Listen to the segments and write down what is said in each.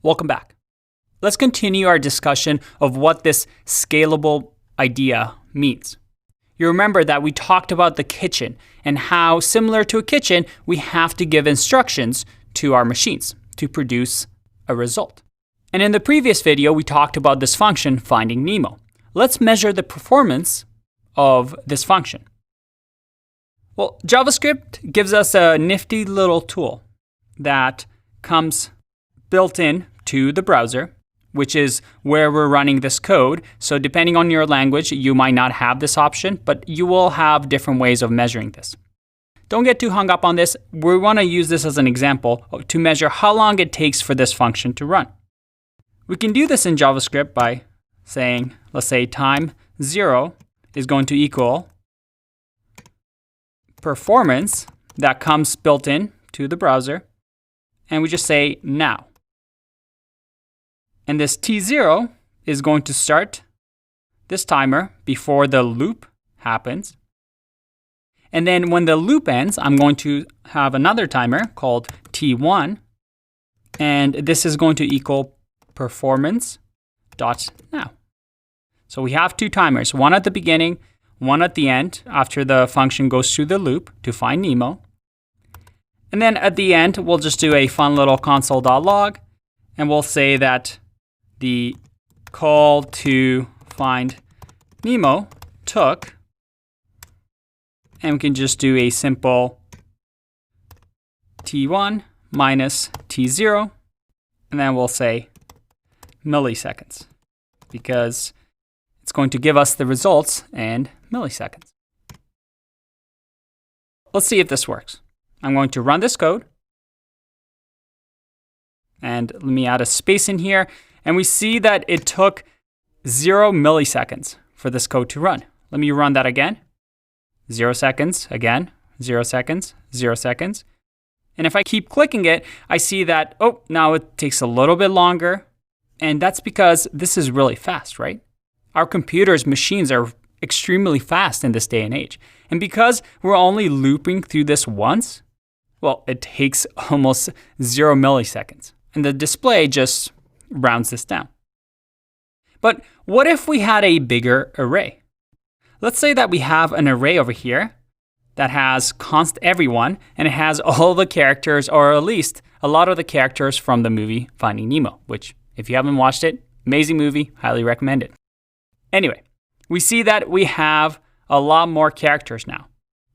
Welcome back. Let's continue our discussion of what this scalable idea means. You remember that we talked about the kitchen and how, similar to a kitchen, we have to give instructions to our machines to produce a result. And in the previous video, we talked about this function, finding Nemo. Let's measure the performance of this function. Well, JavaScript gives us a nifty little tool that comes built in to the browser, which is where we're running this code. So depending on your language, you might not have this option, but you will have different ways of measuring this. Don't get too hung up on this. We want to use this as an example to measure how long it takes for this function to run. We can do this in JavaScript by saying, let's say time 0 is going to equal performance that comes built in to the browser, and we just say now. And this t0 is going to start this timer before the loop happens. And then when the loop ends, I'm going to have another timer called t1. And this is going to equal performance.now. So we have two timers, one at the beginning, one at the end after the function goes through the loop to find Nemo. And then at the end, we'll just do a fun little console.log, and we'll say that the call to find Nemo took, and we can just do a simple t1 minus t0, and then we'll say milliseconds, because it's going to give us the results in milliseconds. Let's see if this works. I'm going to run this code, and let me add a space in here. And we see that it took 0 milliseconds for this code to run. Let me run that again. 0 seconds, again, 0 seconds, 0 seconds. And if I keep clicking it, I see that, oh, now it takes a little bit longer. And that's because this is really fast, right? Our computers, machines are extremely fast in this day and age. And because we're only looping through this once, well, it takes almost 0 milliseconds. And the display just rounds this down. But what if we had a bigger array? Let's say that we have an array over here that has const everyone, and it has all the characters, or at least a lot of the characters from the movie Finding Nemo, which if you haven't watched it, amazing movie, highly recommend it. Anyway, we see that we have a lot more characters now.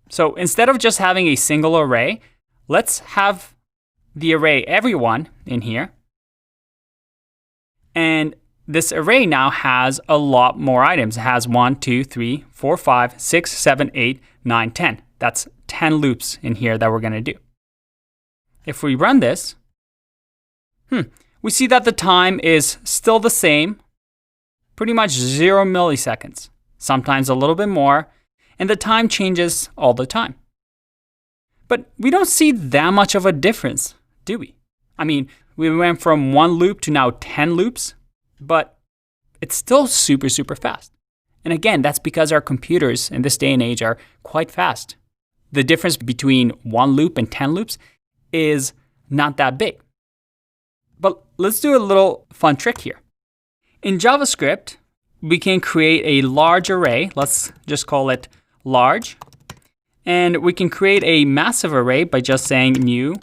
So instead of just having a single array, let's have the array everyone in here. And this array now has a lot more items. It has 1, 2, 3, 4, 5, 6, 7, 8, 9, 10. That's 10 loops in here that we're going to do. If we run this, we see that the time is still the same, pretty much 0 milliseconds, sometimes a little bit more, and the time changes all the time. But we don't see that much of a difference, do we? I mean, we went from 1 loop to now 10 loops, but it's still super, super fast. And again, that's because our computers in this day and age are quite fast. The difference between 1 loop and 10 loops is not that big. But let's do a little fun trick here. In JavaScript, we can create a large array. Let's just call it large. And we can create a massive array by just saying new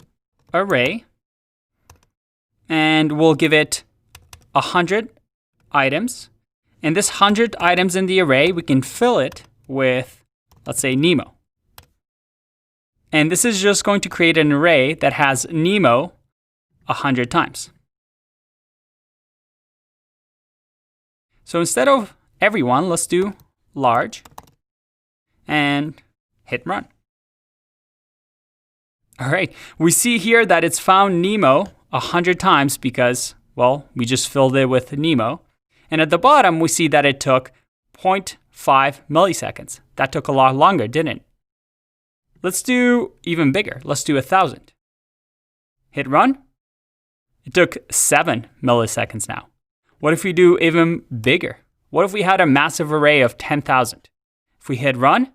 array. And we'll give it 100 items. And this 100 items in the array, we can fill it with, let's say, Nemo. And this is just going to create an array that has Nemo 100 times. So instead of everyone, let's do large and hit run. All right, we see here that it's found Nemo 100 times because, well, we just filled it with Nemo. And at the bottom, we see that it took 0.5 milliseconds. That took a lot longer, didn't it? Let's do even bigger. Let's do 1,000. Hit run. It took 7 milliseconds now. What if we do even bigger? What if we had a massive array of 10,000? If we hit run,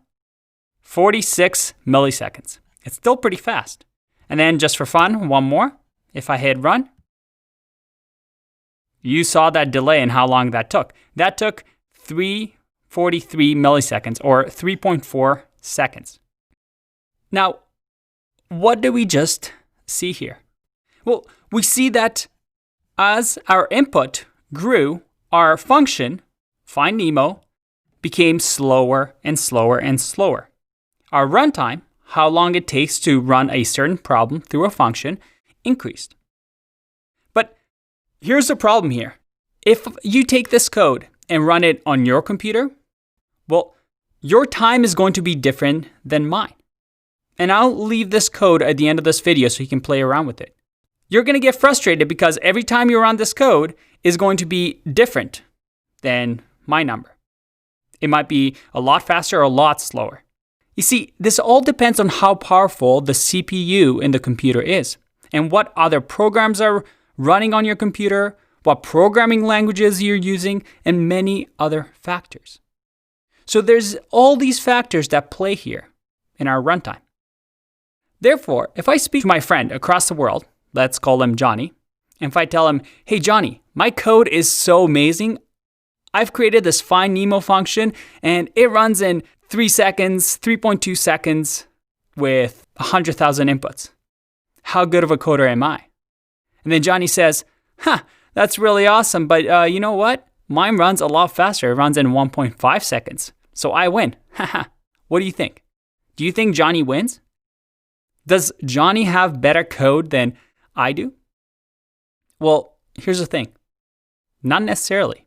46 milliseconds. It's still pretty fast. And then just for fun, one more. If I hit run, You saw that delay and how long that took. That took 343 milliseconds, or 3.4 seconds. Now, what do we just see here? Well, we see that as our input grew, our function, find Nemo, became slower and slower and slower. Our runtime, how long it takes to run a certain problem through a function, increased. But here's the problem here. If you take this code and run it on your computer, well, your time is going to be different than mine. And I'll leave this code at the end of this video so you can play around with it. You're going to get frustrated because every time you run this code is going to be different than my number. It might be a lot faster or a lot slower. You see, this all depends on how powerful the CPU in the computer is and what other programs are running on your computer, what programming languages you're using, and many other factors. So there's all these factors that play here in our runtime. Therefore, if I speak to my friend across the world, let's call him Johnny, and if I tell him, hey Johnny, my code is so amazing, I've created this find Nemo function and it runs in 3 seconds, 3.2 seconds with 100,000 inputs. How good of a coder am I? And then Johnny says, that's really awesome, but you know what? Mine runs a lot faster. It runs in 1.5 seconds. So I win. What do you think? Do you think Johnny wins? Does Johnny have better code than I do? Well, here's the thing. Not necessarily.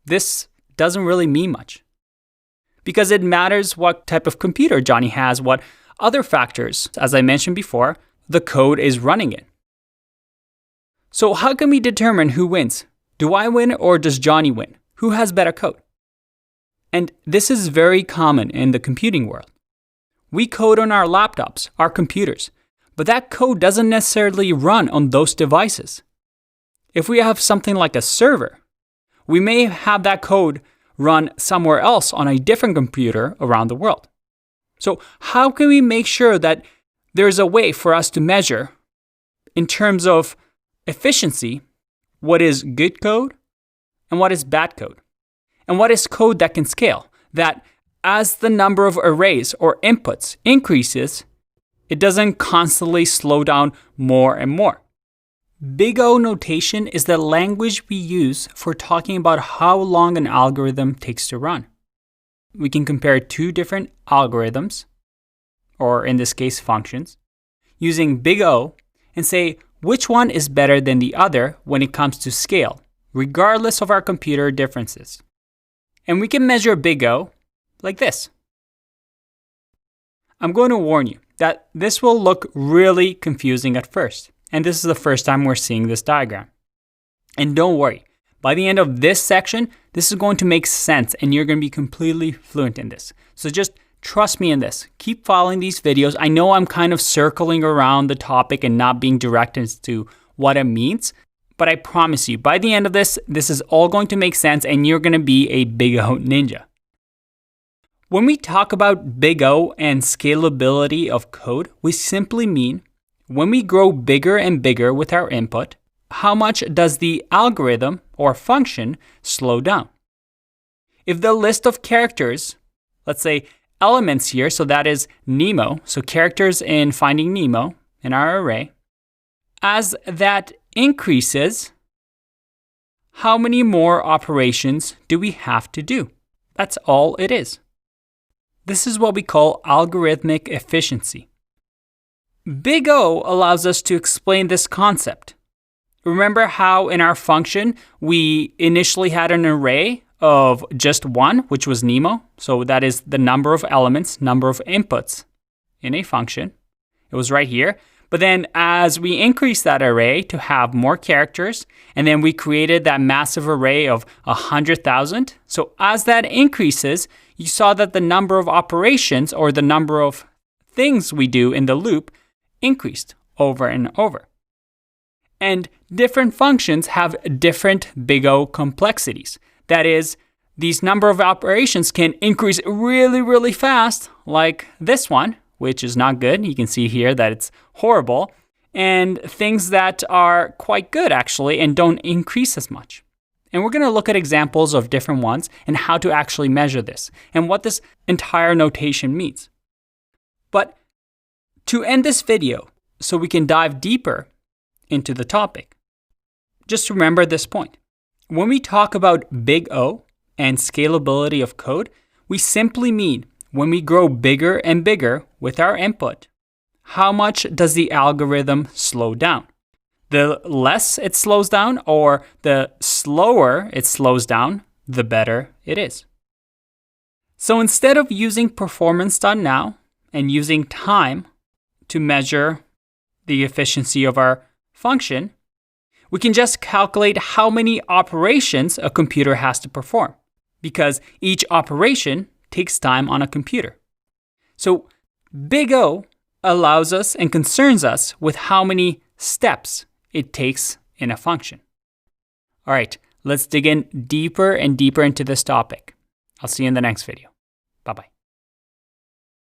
This doesn't really mean much. Because it matters what type of computer Johnny has, what other factors, as I mentioned before, the code is running in. So how can we determine who wins? Do I win or does Johnny win? Who has better code? And this is very common in the computing world. We code on our laptops, our computers, but that code doesn't necessarily run on those devices. If we have something like a server, we may have that code run somewhere else on a different computer around the world. So how can we make sure that there's a way for us to measure, in terms of efficiency, what is good code and what is bad code? And what is code that can scale? That as the number of arrays or inputs increases, it doesn't constantly slow down more and more. Big O notation is the language we use for talking about how long an algorithm takes to run. We can compare two different algorithms, or in this case functions, using Big O and say which one is better than the other when it comes to scale, regardless of our computer differences. And we can measure Big O like this. I'm going to warn you that this will look really confusing at first. And this is the first time we're seeing this diagram. And don't worry, by the end of this section, this is going to make sense and you're going to be completely fluent in this. So just trust me in this. Keep following these videos. I know I'm kind of circling around the topic and not being direct as to what it means, but I promise you, by the end of this, this is all going to make sense and you're going to be a Big O ninja. When we talk about Big O and scalability of code, we simply mean when we grow bigger and bigger with our input, how much does the algorithm or function slow down? If the list of characters, let's say elements here, so that is Nemo, so characters in Finding Nemo in our array, as that increases, how many more operations do we have to do? That's all it is. This is what we call algorithmic efficiency. Big O allows us to explain this concept. Remember how in our function we initially had an array of just one, which was Nemo? So that is the number of elements, number of inputs in a function. It was right here. But then as we increased that array to have more characters, and then we created that massive array of 100,000. So as that increases, you saw that the number of operations or the number of things we do in the loop increased over and over. And different functions have different Big O complexities. That is, these number of operations can increase really, really fast, like this one, which is not good. You can see here that it's horrible. and things that are quite good actually and don't increase as much. And we're going to look at examples of different ones and how to actually measure this and what this entire notation means. But to end this video, so we can dive deeper into the topic, just remember this point. When we talk about big O and scalability of code, we simply mean when we grow bigger and bigger with our input, how much does the algorithm slow down? The less it slows down or the slower it slows down, the better it is. So instead of using performance.now and using time to measure the efficiency of our function, we can just calculate how many operations a computer has to perform, because each operation takes time on a computer. So big O allows us and concerns us with how many steps it takes in a function. All right, let's dig in deeper and deeper into this topic. I'll see you in the next video. Bye-bye.